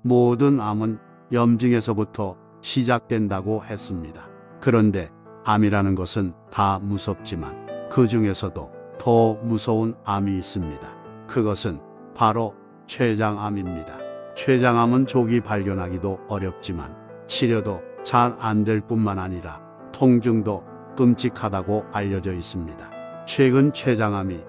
모든 암은 염증에서부터 시작된다고 했습니다. 그런데 암이라는 것은 다 무섭지만 그 중에서도 더 무서운 암이 있습니다. 그것은 바로 췌장암입니다. 췌장암은 조기 발견하기도 어렵지만 치료도 잘 안 될 뿐만 아니라 통증도 끔찍하다고 알려져 있습니다. 최근 췌장암이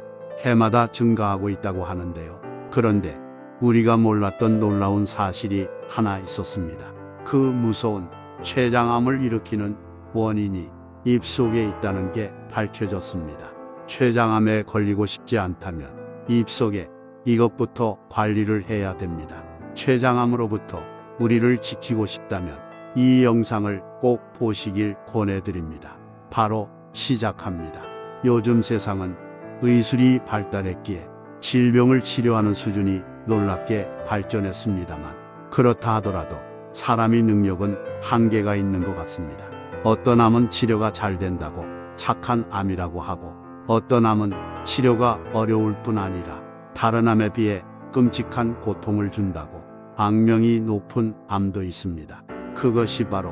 해마다 증가하고 있다고 하는데요. 그런데 우리가 몰랐던 놀라운 사실이 하나 있었습니다. 그 무서운 췌장암을 일으키는 원인이 입속에 있다는 게 밝혀졌습니다. 췌장암에 걸리고 싶지 않다면 입속에 이것부터 관리를 해야 됩니다. 췌장암으로부터 우리를 지키고 싶다면 이 영상을 꼭 보시길 권해드립니다. 바로 시작합니다. 요즘 세상은 의술이 발달했기에 질병을 치료하는 수준이 놀랍게 발전했습니다만 그렇다 하더라도 사람의 능력은 한계가 있는 것 같습니다. 어떤 암은 치료가 잘 된다고 착한 암이라고 하고 어떤 암은 치료가 어려울 뿐 아니라 다른 암에 비해 끔찍한 고통을 준다고 악명이 높은 암도 있습니다. 그것이 바로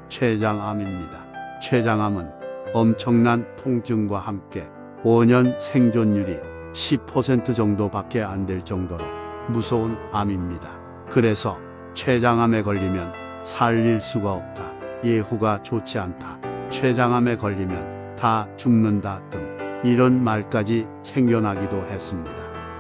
췌장암입니다. 췌장암은 엄청난 통증과 함께 5년 생존율이 10% 정도밖에 안 될 정도로 무서운 암입니다. 그래서 췌장암에 걸리면 살릴 수가 없다, 예후가 좋지 않다, 췌장암에 걸리면 다 죽는다 등 이런 말까지 생겨나기도 했습니다.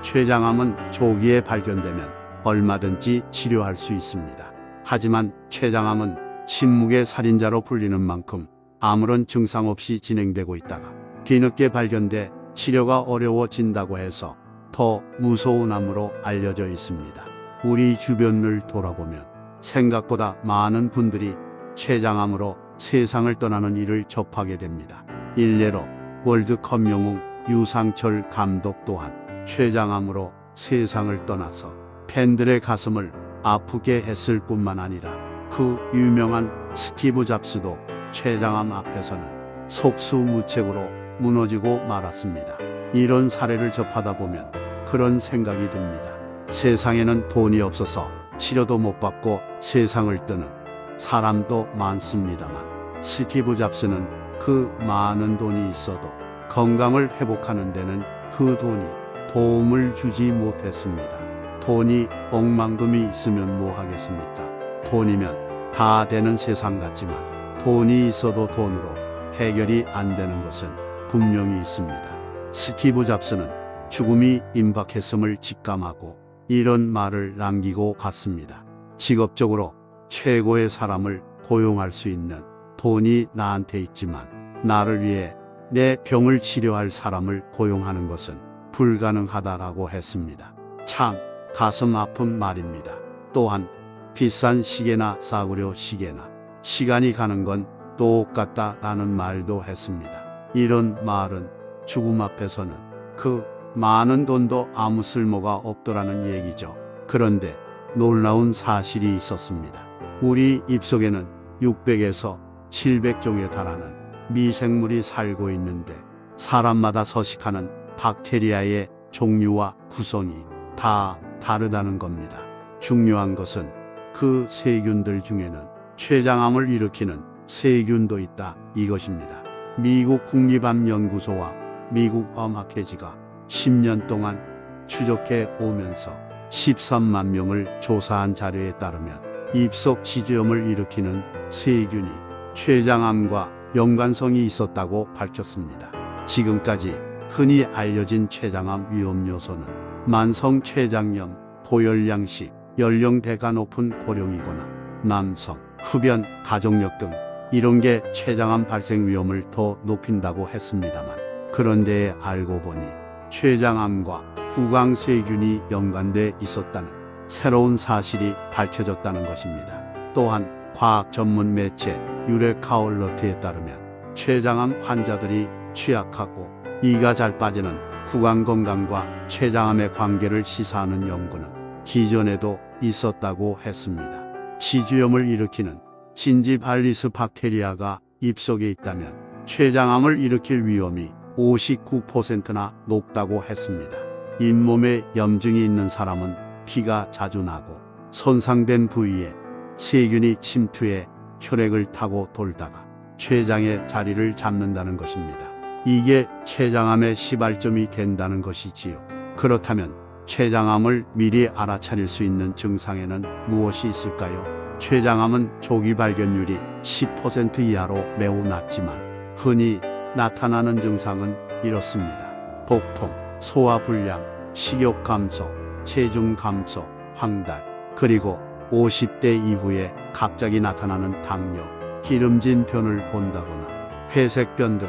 췌장암은 조기에 발견되면 얼마든지 치료할 수 있습니다. 하지만 췌장암은 침묵의 살인자로 불리는 만큼 아무런 증상 없이 진행되고 있다가 뒤늦게 발견돼 치료가 어려워진다고 해서 더 무서운 암으로 알려져 있습니다. 우리 주변을 돌아보면 생각보다 많은 분들이 췌장암으로 세상을 떠나는 일을 접하게 됩니다. 일례로 월드컵 영웅 유상철 감독 또한 췌장암으로 세상을 떠나서 팬들의 가슴을 아프게 했을 뿐만 아니라 그 유명한 스티브 잡스도 췌장암 앞에서는 속수무책으로 무너지고 말았습니다. 이런 사례를 접하다 보면 그런 생각이 듭니다. 세상에는 돈이 없어서 치료도 못 받고 세상을 뜨는 사람도 많습니다만 스티브 잡스는 그 많은 돈이 있어도 건강을 회복하는 데는 그 돈이 도움을 주지 못했습니다. 돈이 억만금이 있으면 뭐 하겠습니까? 돈이면 다 되는 세상 같지만 돈이 있어도 돈으로 해결이 안 되는 것은 분명히 있습니다. 스티브 잡스는 죽음이 임박했음을 직감하고 이런 말을 남기고 갔습니다. 직업적으로 최고의 사람을 고용할 수 있는 돈이 나한테 있지만 나를 위해 내 병을 치료할 사람을 고용하는 것은 불가능하다라고 했습니다. 참 가슴 아픈 말입니다. 또한 비싼 시계나 싸구려 시계나 시간이 가는 건 똑같다라는 말도 했습니다. 이런 말은 죽음 앞에서는 그 많은 돈도 아무 쓸모가 없더라는 얘기죠. 그런데 놀라운 사실이 있었습니다. 우리 입속에는 600에서 700종에 달하는 미생물이 살고 있는데 사람마다 서식하는 박테리아의 종류와 구성이 다 다르다는 겁니다. 중요한 것은 그 세균들 중에는 췌장암을 일으키는 세균도 있다 이것입니다. 미국 국립암연구소와 미국 암학회지가 10년 동안 추적해 오면서 13만 명을 조사한 자료에 따르면 입속 지지염을 일으키는 세균이 췌장암과 연관성이 있었다고 밝혔습니다. 지금까지 흔히 알려진 췌장암 위험 요소는 만성 췌장염, 고열량식, 연령대가 높은 고령이거나 남성, 흡연, 가족력 등 이런 게 췌장암 발생 위험을 더 높인다고 했습니다만 그런데 알고 보니 췌장암과 구강세균이 연관돼 있었다는 새로운 사실이 밝혀졌다는 것입니다. 또한 과학 전문 매체 유레카올러트에 따르면 췌장암 환자들이 취약하고 이가 잘 빠지는 구강 건강과 췌장암의 관계를 시사하는 연구는 기존에도 있었다고 했습니다. 지주염을 일으키는 진지발리스 박테리아가 입속에 있다면 췌장암을 일으킬 위험이 59%나 높다고 했습니다. 잇몸에 염증이 있는 사람은 피가 자주 나고 손상된 부위에 세균이 침투해 혈액을 타고 돌다가 췌장의 자리를 잡는다는 것입니다. 이게 췌장암의 시발점이 된다는 것이지요. 그렇다면 췌장암을 미리 알아차릴 수 있는 증상에는 무엇이 있을까요? 췌장암은 조기 발견율이 10% 이하로 매우 낮지만 흔히 나타나는 증상은 이렇습니다. 복통, 소화불량, 식욕 감소, 체중 감소, 황달, 그리고 50대 이후에 갑자기 나타나는 당뇨, 기름진 변을 본다거나 회색변 등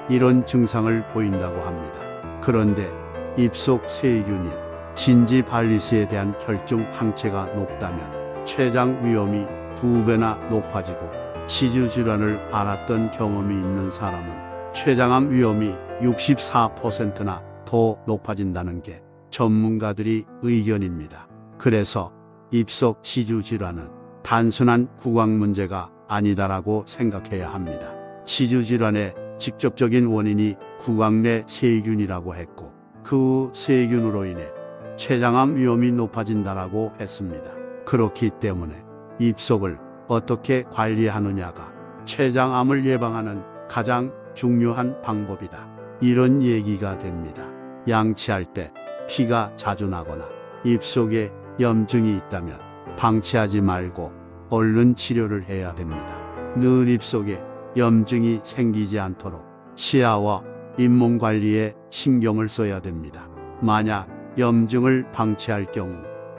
이런 증상을 보인다고 합니다. 그런데 입속 세균일, 진지발리스에 대한 혈중 항체가 높다면 췌장 위험이 2배나 높아지고 치주질환을 앓았던 경험이 있는 사람은 췌장암 위험이 64%나 더 높아진다는 게 전문가들의 의견입니다. 그래서 입속 치주질환은 단순한 구강 문제가 아니다라고 생각해야 합니다. 치주질환의 직접적인 원인이 구강 내 세균이라고 했고 그 세균으로 인해 췌장암 위험이 높아진다라고 했습니다. 그렇기 때문에 입속을 어떻게 관리하느냐가 췌장암을 예방하는 가장 중요한 방법이다. 이런 얘기가 됩니다. 양치할 때 피가 자주 나거나 입속에 염증이 있다면 방치하지 말고 얼른 치료를 해야 됩니다. 늘 입속에 염증이 생기지 않도록 치아와 잇몸 관리에 신경을 써야 됩니다. 만약 염증을 방치할 경우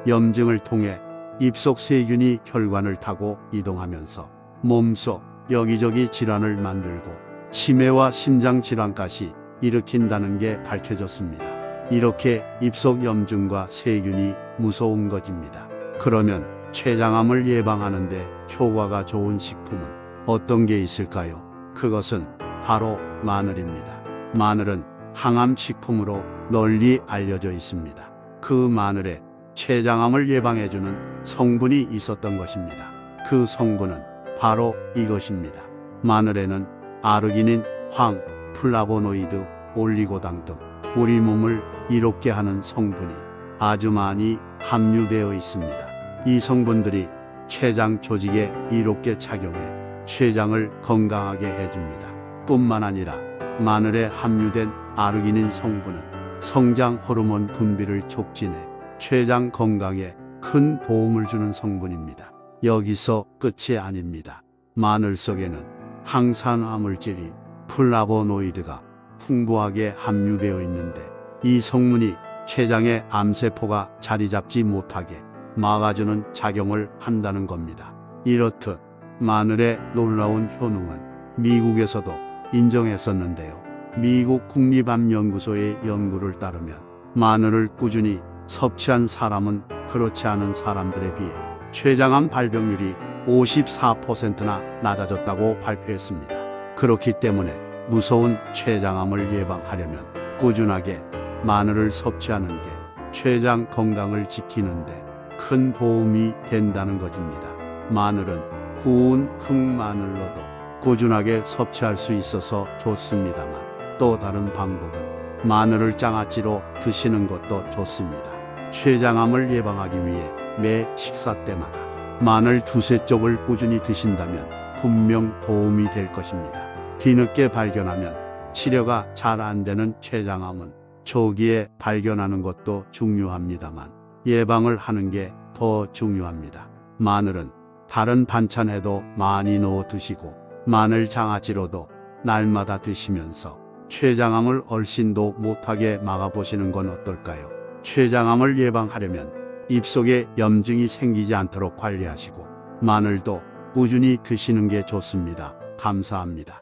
염증을 통해 입속 세균이 혈관을 타고 이동하면서 몸속 여기저기 질환을 만들고 치매와 심장 질환까지 일으킨다는 게 밝혀졌습니다. 이렇게 입속 염증과 세균이 무서운 것입니다. 그러면 췌장암을 예방하는 데 효과가 좋은 식품은 어떤 게 있을까요? 그것은 바로 마늘입니다. 마늘은 항암 식품으로 널리 알려져 있습니다. 그 마늘에 췌장암을 예방해주는 성분이 있었던 것입니다. 그 성분은 바로 이것입니다. 마늘에는 아르기닌, 황, 플라보노이드, 올리고당 등 우리 몸을 이롭게 하는 성분이 아주 많이 함유되어 있습니다. 이 성분들이 췌장 조직에 이롭게 작용해 췌장을 건강하게 해줍니다. 뿐만 아니라 마늘에 함유된 아르기닌 성분은 성장 호르몬 분비를 촉진해 췌장 건강에 큰 도움을 주는 성분입니다. 여기서 끝이 아닙니다. 마늘 속에는 항산화 물질인 플라보노이드가 풍부하게 함유되어 있는데 이 성분이 췌장의 암세포가 자리 잡지 못하게 막아주는 작용을 한다는 겁니다. 이렇듯 마늘의 놀라운 효능은 미국에서도 인정했었는데요. 미국 국립암연구소의 연구를 따르면 마늘을 꾸준히 섭취한 사람은 그렇지 않은 사람들에 비해 췌장암 발병률이 54%나 낮아졌다고 발표했습니다. 그렇기 때문에 무서운 췌장암을 예방하려면 꾸준하게 마늘을 섭취하는 게 췌장 건강을 지키는데 큰 도움이 된다는 것입니다. 마늘은 구운 흑마늘로도 꾸준하게 섭취할 수 있어서 좋습니다만 또 다른 방법은 마늘을 장아찌로 드시는 것도 좋습니다. 췌장암을 예방하기 위해 매 식사 때마다 마늘 2-3쪽을 꾸준히 드신다면 분명 도움이 될 것입니다. 뒤늦게 발견하면 치료가 잘 안 되는 췌장암은 초기에 발견하는 것도 중요합니다만 예방을 하는 게 더 중요합니다. 마늘은 다른 반찬에도 많이 넣어 드시고 마늘 장아찌로도 날마다 드시면서 췌장암을 얼씬도 못하게 막아보시는 건 어떨까요? 췌장암을 예방하려면 입속에 염증이 생기지 않도록 관리하시고 마늘도 꾸준히 드시는 게 좋습니다. 감사합니다.